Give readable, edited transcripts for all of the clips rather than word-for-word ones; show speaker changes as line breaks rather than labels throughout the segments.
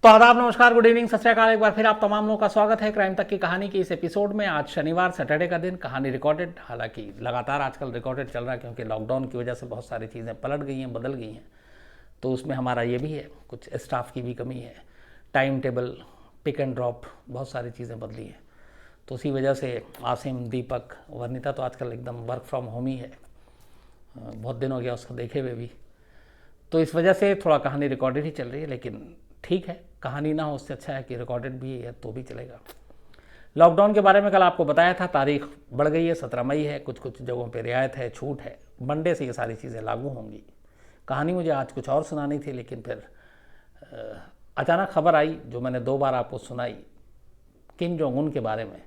तो आदाब, नमस्कार, गुड इवनिंग, सत श्री अकाल। एक बार फिर आप तमाम लोगों का स्वागत है क्राइम तक की कहानी की इस एपिसोड में। आज शनिवार सैटरडे का दिन, कहानी रिकॉर्डेड, हालांकि लगातार आजकल रिकॉर्डेड चल रहा है क्योंकि लॉकडाउन की वजह से बहुत सारी चीज़ें पलट गई हैं, बदल गई हैं। तो उसमें हमारा ये भी है, कुछ स्टाफ की भी कमी है, time table, pick and drop, बहुत सारी चीज़ें बदली हैं। तो उसी वजह से आसिम, दीपक, वर्णिता तो आजकल एकदम वर्क फ्रॉम होम ही है। बहुत दिन हो गया उसको देखे हुए भी। तो इस वजह से थोड़ा कहानी रिकॉर्डेड ही चल रही है, लेकिन ठीक है, कहानी ना हो उससे अच्छा है कि रिकॉर्डेड भी है तो भी चलेगा। लॉकडाउन के बारे में कल आपको बताया था, तारीख बढ़ गई है, 17 मई है। कुछ कुछ जगहों पे रियायत है, छूट है, मंडे से ये सारी चीज़ें लागू होंगी। कहानी मुझे आज कुछ और सुनानी थी, लेकिन फिर अचानक खबर आई जो मैंने 2 बार आपको सुनाई, किम जोंग उन के बारे में।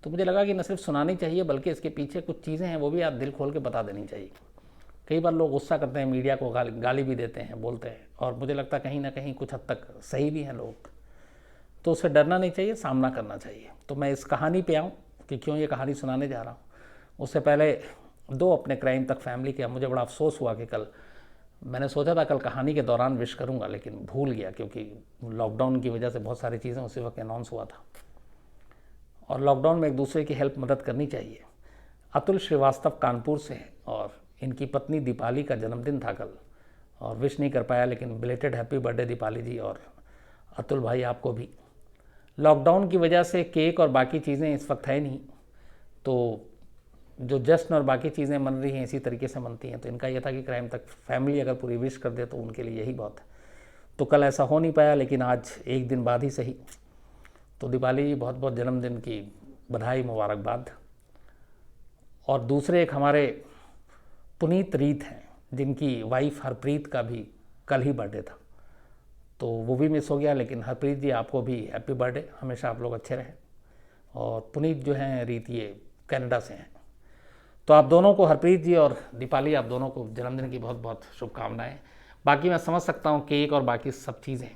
तो मुझे लगा कि न सिर्फ सुनानी चाहिए बल्कि इसके पीछे कुछ चीज़ें हैं वो भी आप दिल खोल के बता देनी चाहिए। कई बार लोग गुस्सा करते हैं, मीडिया को गाली भी देते हैं, बोलते हैं, और मुझे लगता है कहीं ना कहीं कुछ हद तक सही भी हैं लोग। तो उससे डरना नहीं चाहिए, सामना करना चाहिए। तो मैं इस कहानी पे आऊँ कि क्यों ये कहानी सुनाने जा रहा हूँ, उससे पहले 2 अपने क्राइम तक फैमिली के। मुझे बड़ा अफसोस हुआ कि कल मैंने सोचा था कल कहानी के दौरान विश करूँगा, लेकिन भूल गया क्योंकि लॉकडाउन की वजह से बहुत सारी चीज़ें उसी वक्त अनाउंस हुआ था। और लॉकडाउन में एक दूसरे की हेल्प मदद करनी चाहिए। अतुल श्रीवास्तव कानपुर से हैं और इनकी पत्नी दीपाली का जन्मदिन था कल, और विश नहीं कर पाया, लेकिन बिलेटेड हैप्पी बर्थडे दीपाली जी, और अतुल भाई आपको भी। लॉकडाउन की वजह से केक और बाकी चीज़ें इस वक्त है नहीं, तो जो जश्न और बाकी चीज़ें मन रही हैं इसी तरीके से मनती हैं। तो इनका यह था कि क्राइम तक फैमिली अगर पूरी विश कर दे तो उनके लिए यही बहुत है। तो कल ऐसा हो नहीं पाया, लेकिन आज एक दिन बाद ही सही। तो दीपाली जी, बहुत बहुत जन्मदिन की बधाई, मुबारकबाद। और दूसरे एक हमारे पुनीत रीत हैं, जिनकी वाइफ हरप्रीत का भी कल ही बर्थडे था, तो वो भी मिस हो गया। लेकिन हरप्रीत जी, आपको भी हैप्पी बर्थडे, हमेशा आप लोग अच्छे रहें। और पुनीत जो हैं रीत, ये कनाडा से हैं। तो आप दोनों को, हरप्रीत जी और दीपाली, आप दोनों को जन्मदिन की बहुत बहुत शुभकामनाएं। बाकी मैं समझ सकता हूँ केक और बाकी सब चीज़ें,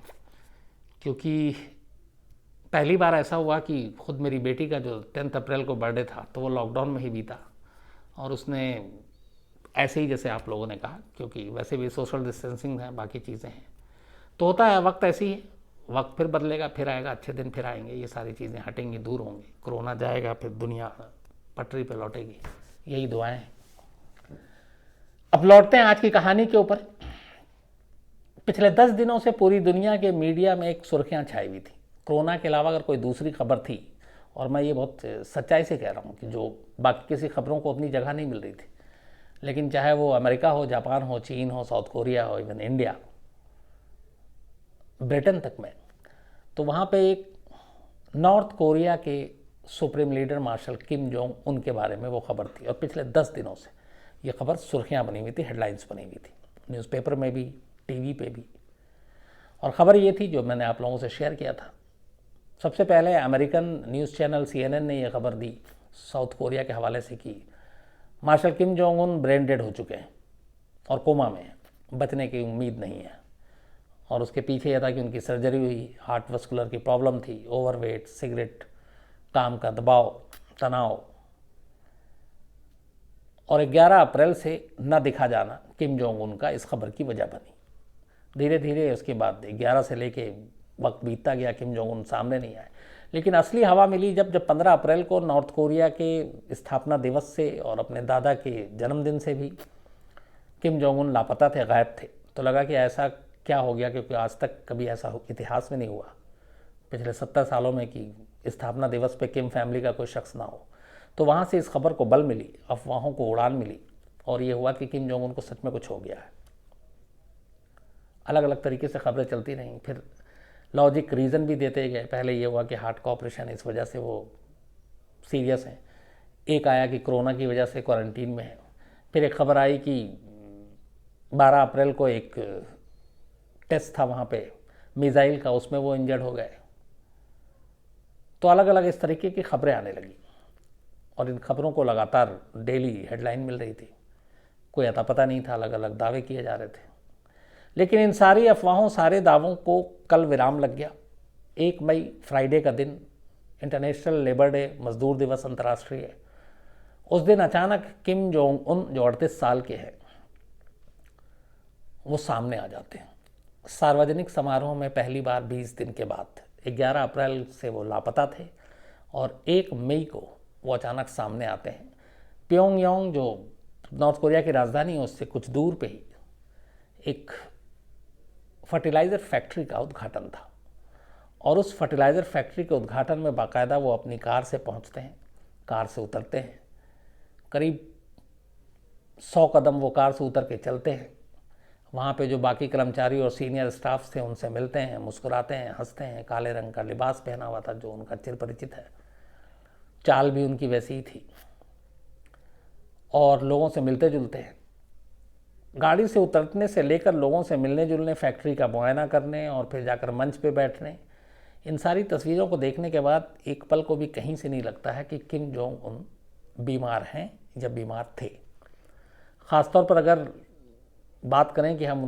क्योंकि पहली बार ऐसा हुआ कि खुद मेरी बेटी का जो 10 अप्रैल को बर्थडे था तो वो लॉकडाउन में ही बीता, और उसने ऐसे ही जैसे आप लोगों ने कहा, क्योंकि वैसे भी सोशल डिस्टेंसिंग है, बाकी चीज़ें हैं, तो होता है, वक्त ऐसी ही है। वक्त फिर बदलेगा, फिर आएगा, अच्छे दिन फिर आएंगे, ये सारी चीज़ें हटेंगी, दूर होंगी, कोरोना जाएगा, फिर दुनिया पटरी पे लौटेगी। यही दुआएं हैं। अब लौटते हैं आज की कहानी के ऊपर। पिछले 10 दिनों से पूरी दुनिया के मीडिया में एक सुर्खियां छाई हुई थी। कोरोना के अलावा अगर कोई दूसरी खबर थी, और मैं ये बहुत सच्चाई से कह रहा हूँ कि जो बाकी किसी खबरों को अपनी जगह नहीं मिल रही थी, लेकिन चाहे वो अमेरिका हो, जापान हो, चीन हो, साउथ कोरिया हो, इवन इंडिया, ब्रिटेन तक में, तो वहाँ पे एक नॉर्थ कोरिया के supreme leader marshal Kim Jong Un के बारे में वो खबर थी। और पिछले 10 दिनों से ये खबर सुर्खियाँ बनी हुई थी, हेडलाइंस बनी हुई थी, न्यूज़पेपर में भी, टीवी पे भी। और ख़बर ये थी जो मैंने आप लोगों से शेयर किया था। सबसे पहले अमेरिकन न्यूज़ चैनल CNN ने यह खबर दी साउथ कोरिया के हवाले से कि marshal Kim Jong Un brain dead हो चुके हैं और कोमा में हैं, बचने की उम्मीद नहीं है। और उसके पीछे यह था कि उनकी सर्जरी हुई, हार्ट वस्कुलर की प्रॉब्लम थी, ओवरवेट, सिगरेट, काम का दबाव, तनाव, और 11 अप्रैल से न दिखा जाना किम जोंग उन का इस खबर की वजह बनी। धीरे धीरे उसके बाद 11 से लेके वक्त बीतता गया, किम जोंग उन सामने नहीं आए। लेकिन असली हवा मिली जब 15 अप्रैल को नॉर्थ कोरिया के स्थापना दिवस से और अपने दादा के जन्मदिन से भी किम जोंग उन लापता थे, गायब थे। तो लगा कि ऐसा क्या हो गया, क्योंकि आज तक कभी ऐसा इतिहास में नहीं हुआ पिछले 70 सालों में कि स्थापना दिवस पे किम फैमिली का कोई शख्स ना हो। तो वहाँ से इस खबर को बल मिली, अफवाहों को उड़ान मिली, और ये हुआ कि किम जोंग उन को सच में कुछ हो गया है। अलग अलग तरीके से खबरें चलती रहीं, फिर लॉजिक रीज़न भी देते गए। पहले ये हुआ कि हार्ट का ऑपरेशन, इस वजह से वो सीरियस हैं। एक आया कि कोरोना की वजह से क्वारंटीन में है। फिर एक खबर आई कि 12 अप्रैल को एक टेस्ट था वहाँ पे मिसाइल का, उसमें वो इंजर्ड हो गए। तो अलग अलग इस तरीके की खबरें आने लगी, और इन खबरों को लगातार डेली हेडलाइन मिल रही थी। कोई अता पता नहीं था, अलग अलग दावे किए जा रहे थे। लेकिन इन सारी अफवाहों, सारे दावों को कल विराम लग गया। 1 मई फ्राइडे का दिन, इंटरनेशनल लेबर डे, मजदूर दिवस अंतर्राष्ट्रीय। उस दिन अचानक किम जोंग उन, जो 38 साल के हैं, वो सामने आ जाते हैं। सार्वजनिक समारोह में पहली बार 20 दिन के बाद 11 अप्रैल से वो लापता थे और 1 मई को वो अचानक सामने आते हैं। प्योंगयांग जो नॉर्थ कोरिया की राजधानी है उससे कुछ दूर पे ही एक फर्टिलाइज़र फैक्ट्री का उद्घाटन था और उस फर्टिलाइज़र फैक्ट्री के उद्घाटन में बाकायदा वो अपनी कार से पहुंचते हैं, कार से उतरते हैं, करीब 100 कदम वो कार से उतर के चलते हैं। वहाँ पे जो बाकी कर्मचारी और सीनियर स्टाफ थे उनसे मिलते हैं, मुस्कुराते हैं, हंसते हैं। काले रंग का लिबास पहना हुआ था जो उनका चिरपरिचित है, चाल भी उनकी वैसी ही थी और लोगों से मिलते जुलते हैं। गाड़ी से उतरने से लेकर लोगों से मिलने जुलने, फैक्ट्री का मुआयना करने और फिर जाकर मंच पे बैठने, इन सारी तस्वीरों को देखने के बाद एक पल को भी कहीं से नहीं लगता है कि किम जोंग उन बीमार हैं या बीमार थे। ख़ासतौर पर अगर बात करें कि हम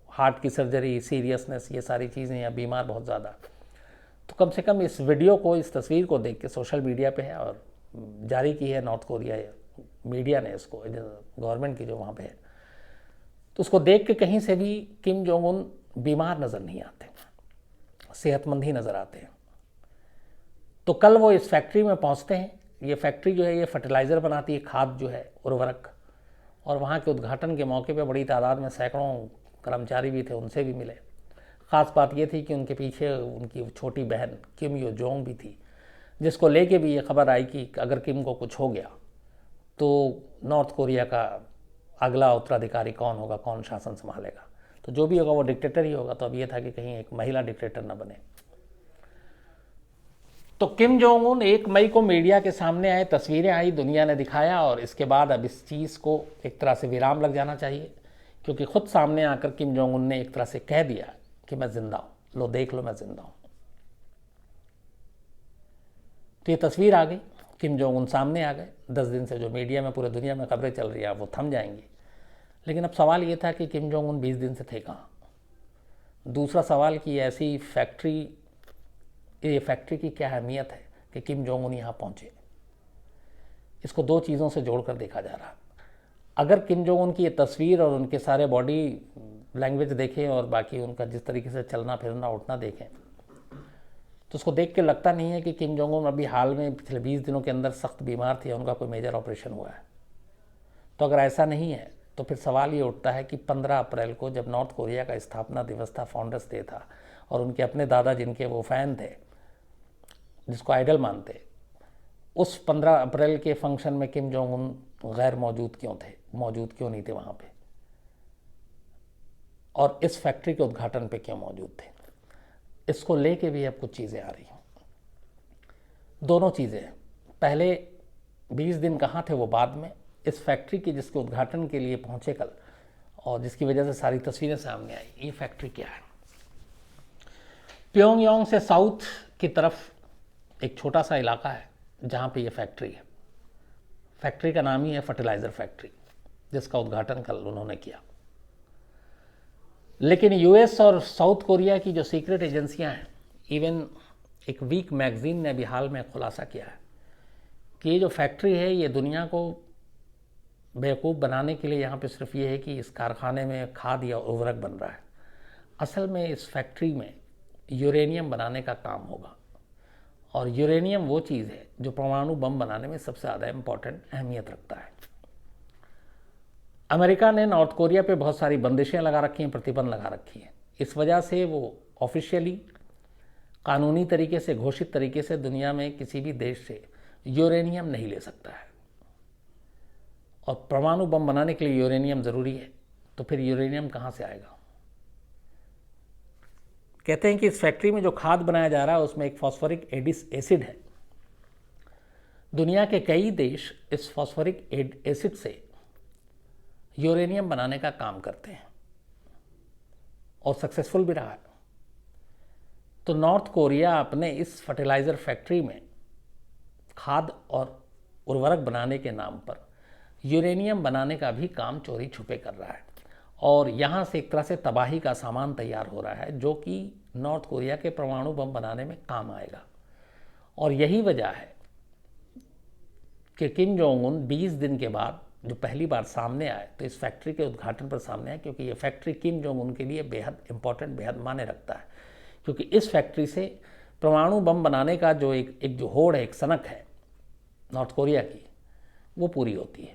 हार्ट की सर्जरी, सीरियसनेस, ये सारी चीज़ें या बीमार बहुत ज़्यादा, तो कम से कम इस वीडियो को, इस तस्वीर को देख के सोशल मीडिया पे है और जारी की है नॉर्थ कोरिया मीडिया ने इसको, गवर्नमेंट की जो वहाँ पे है, तो उसको देख के कहीं से भी किम जोंग उन बीमार नज़र नहीं आते, सेहतमंद ही नज़र आते हैं। तो कल वो इस फैक्ट्री में पहुँचते हैं। ये फैक्ट्री जो है ये फर्टिलाइज़र बनाती है, खाद जो है, उर्वरक, और वहाँ के उद्घाटन के मौके पे बड़ी तादाद में सैकड़ों कर्मचारी भी थे, उनसे भी मिले। ख़ास बात ये थी कि उनके पीछे उनकी छोटी बहन किम यो जोंग भी थी, जिसको लेके भी ये खबर आई कि अगर किम को कुछ हो गया तो नॉर्थ कोरिया का अगला उत्तराधिकारी कौन होगा, कौन शासन संभालेगा। तो जो भी होगा वो डिक्टेटर ही होगा। तो अब ये था कि कहीं एक महिला डिक्टेटर न बने। तो किम जोंग उन 1 मई को मीडिया के सामने आए, तस्वीरें आई, दुनिया ने दिखाया और इसके बाद अब इस चीज़ को एक तरह से विराम लग जाना चाहिए, क्योंकि खुद सामने आकर किम जोंग उन ने एक तरह से कह दिया कि मैं जिंदा हूँ, लो देख लो मैं जिंदा हूँ। तो ये तस्वीर आ गई, किम जोंग उन सामने आ गए। 10 दिन से जो मीडिया में पूरे दुनिया में खबरें चल रही हैं वो थम जाएंगी। लेकिन अब सवाल ये था कि किम जोंग उन 20 दिन से थे कहाँ। दूसरा सवाल कि ऐसी फैक्ट्री, ये फैक्ट्री की क्या अहमियत है कि किम जोंग उन यहाँ पहुँचे। इसको 2 चीज़ों से जोड़कर देखा जा रहा है। अगर किम जोंग उन की ये तस्वीर और उनके सारे बॉडी लैंग्वेज देखें और बाकी उनका जिस तरीके से चलना फिरना उठना देखें, तो उसको देख के लगता नहीं है कि किम जोंग उन अभी हाल में पिछले 20 दिनों के अंदर सख्त बीमार थे, उनका कोई मेजर ऑपरेशन हुआ है। तो अगर ऐसा नहीं है तो फिर सवाल ये उठता है कि 15 अप्रैल को जब नॉर्थ कोरिया का स्थापना दिवस था, फाउंडर्स डे था, और उनके अपने दादा जिनके वो फ़ैन थे, जिसको आइडल मानते, उस 15 अप्रैल के फंक्शन में किम जोंग उन गैर मौजूद क्यों थे, मौजूद क्यों नहीं थे वहाँ पे, और इस फैक्ट्री के उद्घाटन पे क्यों मौजूद थे। इसको लेके भी अब कुछ चीज़ें आ रही हैं। दोनों चीज़ें, पहले 20 दिन कहाँ थे वो बाद में, इस फैक्ट्री की जिसके उद्घाटन के लिए पहुँचे कल और जिसकी वजह से सारी तस्वीरें सामने आई, ये फैक्ट्री क्या है। प्योंगयांग से साउथ की तरफ एक छोटा सा इलाका है जहाँ पे ये फैक्ट्री है। फैक्ट्री का नाम ही है फर्टिलाइज़र फैक्ट्री, जिसका उद्घाटन कल उन्होंने किया। लेकिन यूएस और साउथ कोरिया की जो सीक्रेट एजेंसियां हैं, इवन एक वीक मैगजीन ने भी हाल में खुलासा किया है कि ये जो फैक्ट्री है ये दुनिया को बेवकूफ़ बनाने के लिए यहाँ पे सिर्फ ये है कि इस कारखाने में खाद या उर्वरक बन रहा है। असल में इस फैक्ट्री में यूरेनियम बनाने का काम होगा, और यूरेनियम वो चीज़ है जो परमाणु बम बनाने में सबसे ज़्यादा इम्पॉर्टेंट अहमियत रखता है। अमेरिका ने नॉर्थ कोरिया पे बहुत सारी बंदिशें लगा रखी हैं, प्रतिबंध लगा रखी हैं। इस वजह से वो ऑफिशियली, कानूनी तरीके से, घोषित तरीके से दुनिया में किसी भी देश से यूरेनियम नहीं ले सकता है, और परमाणु बम बनाने के लिए यूरेनियम ज़रूरी है। तो फिर यूरेनियम कहाँ से आएगा। कहते हैं कि इस फैक्ट्री में जो खाद बनाया जा रहा है उसमें एक फॉस्फोरिक एसिड है। दुनिया के कई देश इस फॉस्फोरिक एसिड से यूरेनियम बनाने का काम करते हैं और सक्सेसफुल भी रहा है। तो नॉर्थ कोरिया अपने इस फर्टिलाइज़र फैक्ट्री में खाद और उर्वरक बनाने के नाम पर यूरेनियम बनाने का भी काम चोरी छुपे कर रहा है, और यहाँ से एक तरह से तबाही का सामान तैयार हो रहा है जो कि नॉर्थ कोरिया के परमाणु बम बनाने में काम आएगा। और यही वजह है कि किम जोंग उन 20 दिन के बाद जो पहली बार सामने आए तो इस फैक्ट्री के उद्घाटन पर सामने आए, क्योंकि ये फैक्ट्री किम जोंग उन के लिए बेहद इंपॉर्टेंट, बेहद मायने रखता है, क्योंकि इस फैक्ट्री से परमाणु बम बनाने का जो एक जो होड़ है, एक सनक है नॉर्थ कोरिया की, वो पूरी होती है।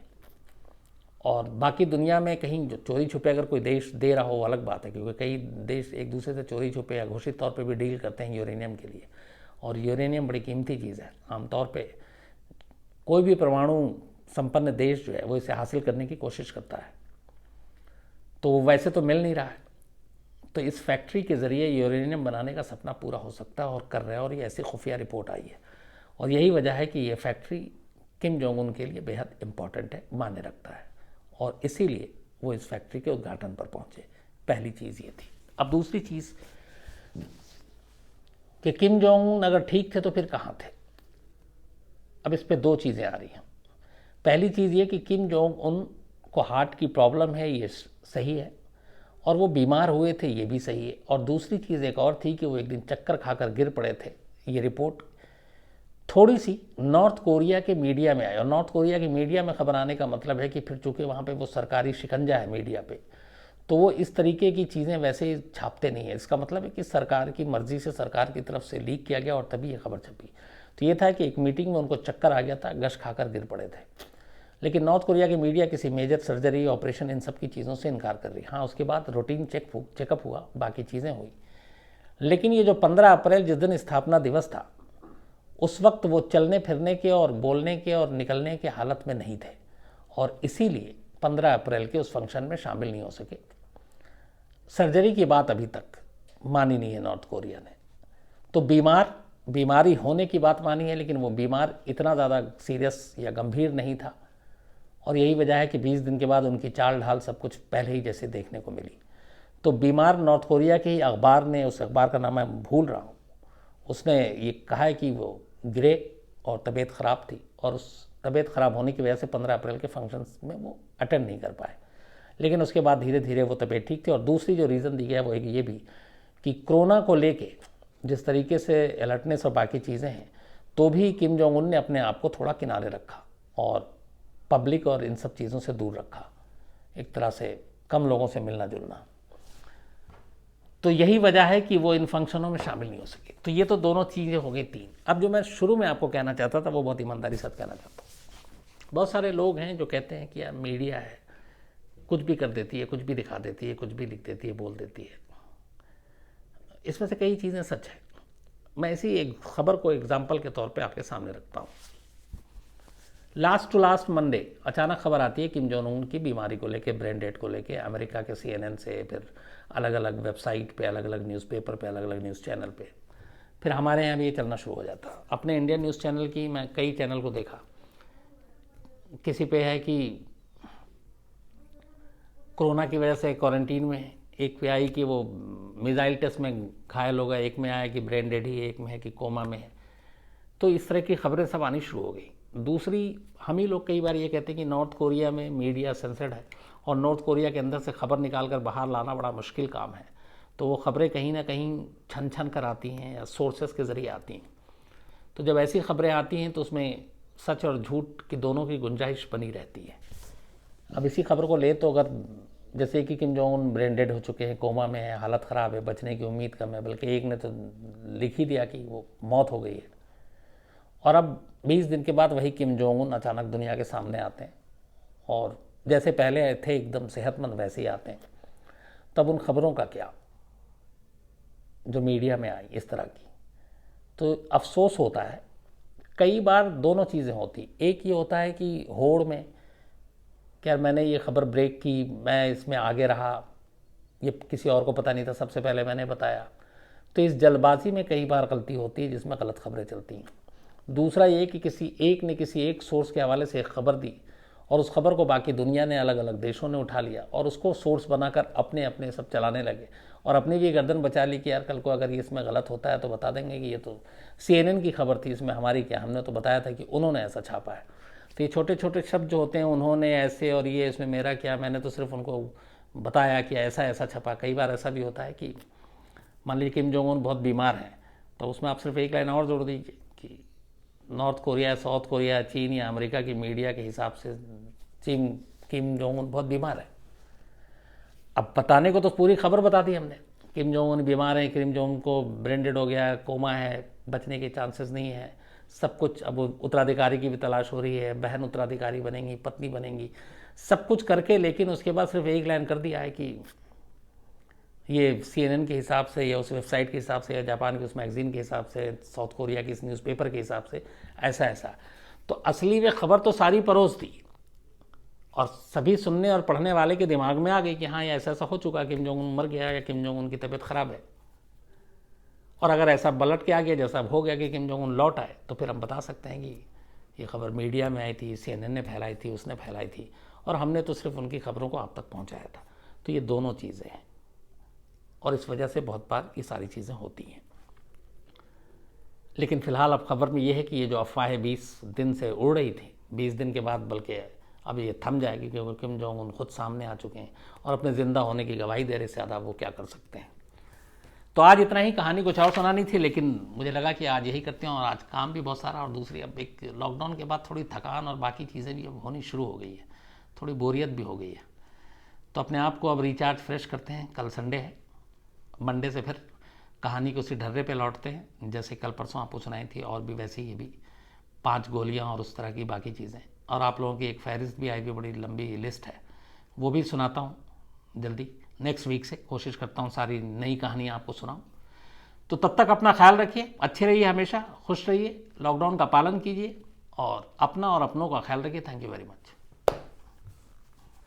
और बाकी दुनिया में कहीं जो चोरी छुपे अगर कोई देश दे रहा हो वो अलग बात है, क्योंकि कई देश एक दूसरे से चोरी छुपे या घोषित तौर पे भी डील करते हैं यूरेनियम के लिए, और यूरेनियम बड़ी कीमती चीज़ है। आमतौर पे कोई भी परमाणु संपन्न देश जो है वो इसे हासिल करने की कोशिश करता है, तो वैसे तो मिल नहीं रहा है। तो इस फैक्ट्री के ज़रिए यूरेनियम बनाने का सपना पूरा हो सकता है और कर रहा है, और ये ऐसी खुफिया रिपोर्ट आई है। और यही वजह है कि ये फैक्ट्री किम जोंग उन के लिए बेहद इंपॉर्टेंट है, मायने रखता है, और इसीलिए वो इस फैक्ट्री के उद्घाटन पर पहुंचे। पहली चीज़ ये थी। अब दूसरी चीज़ कि किम जोंग उन अगर ठीक थे तो फिर कहाँ थे। अब इस पर दो चीज़ें आ रही हैं। पहली चीज़ ये कि किम जोंग उन को हार्ट की प्रॉब्लम है, ये सही है, और वो बीमार हुए थे, ये भी सही है। और दूसरी चीज़ एक और थी कि वो एक दिन चक्कर खाकर गिर पड़े थे। ये रिपोर्ट थोड़ी सी नॉर्थ कोरिया के मीडिया में आई, और नॉर्थ कोरिया के मीडिया में खबर आने का मतलब है कि फिर चूँकि वहाँ पे वो सरकारी शिकंजा है मीडिया पे, तो वो इस तरीके की चीज़ें वैसे छापते नहीं है। इसका मतलब है कि सरकार की मर्ज़ी से, सरकार की तरफ से लीक किया गया और तभी ये खबर छपी। तो ये था कि एक मीटिंग में उनको चक्कर आ गया था, गश खाकर गिर पड़े थे। लेकिन नॉर्थ कोरिया की मीडिया किसी मेजर सर्जरी, ऑपरेशन, इन सब की चीज़ों से इनकार कर रही। हाँ, उसके बाद रूटीन चेकअप हुआ, बाकी चीज़ें हुई। लेकिन ये जो 15 अप्रैल जिस दिन स्थापना दिवस था, उस वक्त वो चलने फिरने के और बोलने के और निकलने के हालत में नहीं थे, और इसीलिए 15 अप्रैल के उस फंक्शन में शामिल नहीं हो सके। सर्जरी की बात अभी तक मानी नहीं है नॉर्थ कोरिया ने। तो बीमारी होने की बात मानी है, लेकिन वो बीमार इतना ज़्यादा सीरियस या गंभीर नहीं था, और यही वजह है कि 20 दिन के बाद उनकी चाल ढाल सब कुछ पहले ही जैसे देखने को मिली। तो बीमार नॉर्थ कोरिया के ही अखबार ने, उस अखबार का नाम मैं भूल रहा हूँ, उसने ये कहा है कि वो गिरे और तबीयत ख़राब थी, और उस तबीयत ख़राब होने की वजह से 15 अप्रैल के फंक्शंस में वो अटेंड नहीं कर पाए। लेकिन उसके बाद धीरे धीरे वो तबीयत ठीक थी। और दूसरी जो रीज़न दी गया है वो एक ये भी कि कोरोना को लेके जिस तरीके से अलर्टनेस और बाकी चीज़ें हैं, तो भी किम जोंग उन ने अपने आप को थोड़ा किनारे रखा और पब्लिक और इन सब चीज़ों से दूर रखा, एक तरह से कम लोगों से मिलना जुलना। तो यही वजह है कि वो इन फंक्शनों में शामिल नहीं हो सके। तो ये तो दोनों चीज़ें हो गई तीन। अब जो मैं शुरू में आपको कहना चाहता था वो बहुत ईमानदारी से कहना चाहता हूँ। बहुत सारे लोग हैं जो कहते हैं कि यार मीडिया है, कुछ भी कर देती है, कुछ भी दिखा देती है, कुछ भी लिख देती है, बोल देती है। इसमें से कई चीज़ें सच है। मैं इसी एक खबर को एग्जाम्पल के तौर पे आपके सामने रखता हूँ। लास्ट मंडे अचानक खबर आती है किम जोंग उन की बीमारी को लेके, ब्रेन डेड को लेके, अमेरिका के CNN से, फिर अलग अलग वेबसाइट पे, अलग अलग न्यूज़पेपर पे, अलग अलग न्यूज़ चैनल पे, फिर हमारे यहाँ भी ये चलना शुरू हो जाता। अपने इंडियन न्यूज़ चैनल की मैं कई चैनल को देखा, किसी पे है कि कोरोना की वजह से क्वारंटीन में है, एक पे आई कि वो मिसाइल टेस्ट में घायल हो गए, एक में आया कि ब्रेन डेड ही, एक में है कि कोमा में है। तो इस तरह की खबरें सब आनी शुरू हो गई। दूसरी, हम ही लोग कई बार ये कहते हैं कि नॉर्थ कोरिया में मीडिया सेंसर्ड है, और नॉर्थ कोरिया के अंदर से खबर निकाल कर बाहर लाना बड़ा मुश्किल काम है। तो वो खबरें कहीं ना कहीं छन छन कर आती हैं या सोर्सेस के ज़रिए आती हैं। तो जब ऐसी खबरें आती हैं तो उसमें सच और झूठ की दोनों की गुंजाइश बनी रहती है। अब इसी खबर को ले तो अगर जैसे कि किम जोंग उन ब्रेन डेड हो चुके हैं, कोमा में है, हालत ख़राब है, बचने की उम्मीद कम है, बल्कि एक ने तो लिख ही दिया कि वो मौत हो गई है। और अब 20 दिन के बाद वही किम जोंग उन अचानक दुनिया के सामने आते हैं, और जैसे पहले थे एकदम सेहतमंद वैसे ही आते हैं। तब उन खबरों का क्या जो मीडिया में आई इस तरह की, तो अफसोस होता है। कई बार दोनों चीज़ें होती, एक ये होता है कि होड़ में क्या मैंने ये खबर ब्रेक की, मैं इसमें आगे रहा, ये किसी और को पता नहीं था, सबसे पहले मैंने बताया। तो इस जल्दबाजी में कई बार गलती होती है जिसमें गलत खबरें चलती हैं। दूसरा ये कि किसी एक ने किसी एक सोर्स के हवाले से एक खबर दी, और उस खबर को बाकी दुनिया ने, अलग अलग देशों ने उठा लिया और उसको सोर्स बनाकर अपने अपने सब चलाने लगे, और अपनी भी गर्दन बचा ली कि यार कल को अगर ये इसमें गलत होता है तो बता देंगे कि ये तो CNN की खबर थी, इसमें हमारी क्या, हमने तो बताया था कि उन्होंने ऐसा छापा है। तो ये छोटे छोटे शब्द जो होते हैं, उन्होंने ऐसे और ये, इसमें मेरा क्या, मैंने तो सिर्फ उनको बताया कि ऐसा ऐसा छपा। कई बार ऐसा भी होता है कि मान लीजिए किम जोंग उन बहुत बीमार हैं, तो उसमें आप सिर्फ एक लाइन और जोड़ दीजिए कि नॉर्थ कोरिया, साउथ कोरिया, चीन या अमेरिका की मीडिया के हिसाब से किम जोंग उन बहुत बीमार है। अब बताने को तो पूरी खबर बता दी हमने, किम जोंग उन बीमार है, किम जोंग को ब्रेन डेड हो गया, कोमा है, बचने के चांसेस नहीं है, सब कुछ। अब उत्तराधिकारी की भी तलाश हो रही है, बहन उत्तराधिकारी बनेंगी, पत्नी बनेंगी, सब कुछ करके, लेकिन उसके बाद सिर्फ एक लाइन कर दिया है कि ये CNN के हिसाब से या उस वेबसाइट के हिसाब से या जापान के उस मैगजीन के हिसाब से, साउथ कोरिया के इस न्यूज़पेपर के हिसाब से ऐसा ऐसा। तो असली में खबर तो सारी परोस दी और सभी सुनने और पढ़ने वाले के दिमाग में आ गई कि हाँ ये ऐसा ऐसा हो चुका, किम जोंग उन मर गया या किम जोंग उन की तबीयत खराब है। और अगर ऐसा पलट के आ गया जैसा हो गया कि किम जोंग उन लौट आए, तो फिर हम बता सकते हैं कि ये खबर मीडिया में आई थी, CNN ने फैलाई थी, उसने फैलाई थी, और हमने तो सिर्फ उनकी खबरों को आप तक पहुंचाया था। तो ये दोनों चीज़ें हैं, और इस वजह से बहुत बार ये सारी चीज़ें होती हैं। लेकिन फ़िलहाल अब खबर में ये है कि ये जो अफवाहें 20 दिन से उड़ रही थी, 20 दिन के बाद बल्कि अब ये थम जाएगी, क्योंकि किम जोंग उन खुद सामने आ चुके हैं और अपने ज़िंदा होने की गवाही दे रहे, से ज़्यादा वो क्या कर सकते हैं। तो आज इतना ही, कहानी कुछ और सुनानी थी, लेकिन मुझे लगा कि आज यही करते हैं। और आज काम भी बहुत सारा, और दूसरी अब एक लॉकडाउन के बाद थोड़ी थकान और बाकी चीज़ें भी अब होनी शुरू हो गई है, थोड़ी बोरियत भी हो गई है। तो अपने आप को अब रिचार्ज फ्रेश करते हैं। कल संडे है, मंडे से फिर कहानी के उसी ढर्रे पे लौटते हैं, जैसे कल परसों आपको सुनाई थी, और भी वैसे ही भी 5 गोलियां और उस तरह की बाकी चीज़ें। और आप लोगों की एक फहरिस्त भी आई हुई, बड़ी लंबी लिस्ट है, वो भी सुनाता हूँ जल्दी। नेक्स्ट वीक से कोशिश करता हूँ सारी नई कहानियाँ आपको सुनाऊँ। तो तब तक अपना ख्याल रखिए, अच्छे रहिए, हमेशा खुश रहिए, लॉकडाउन का पालन कीजिए और अपना और अपनों का ख्याल रखिए। Thank you very much.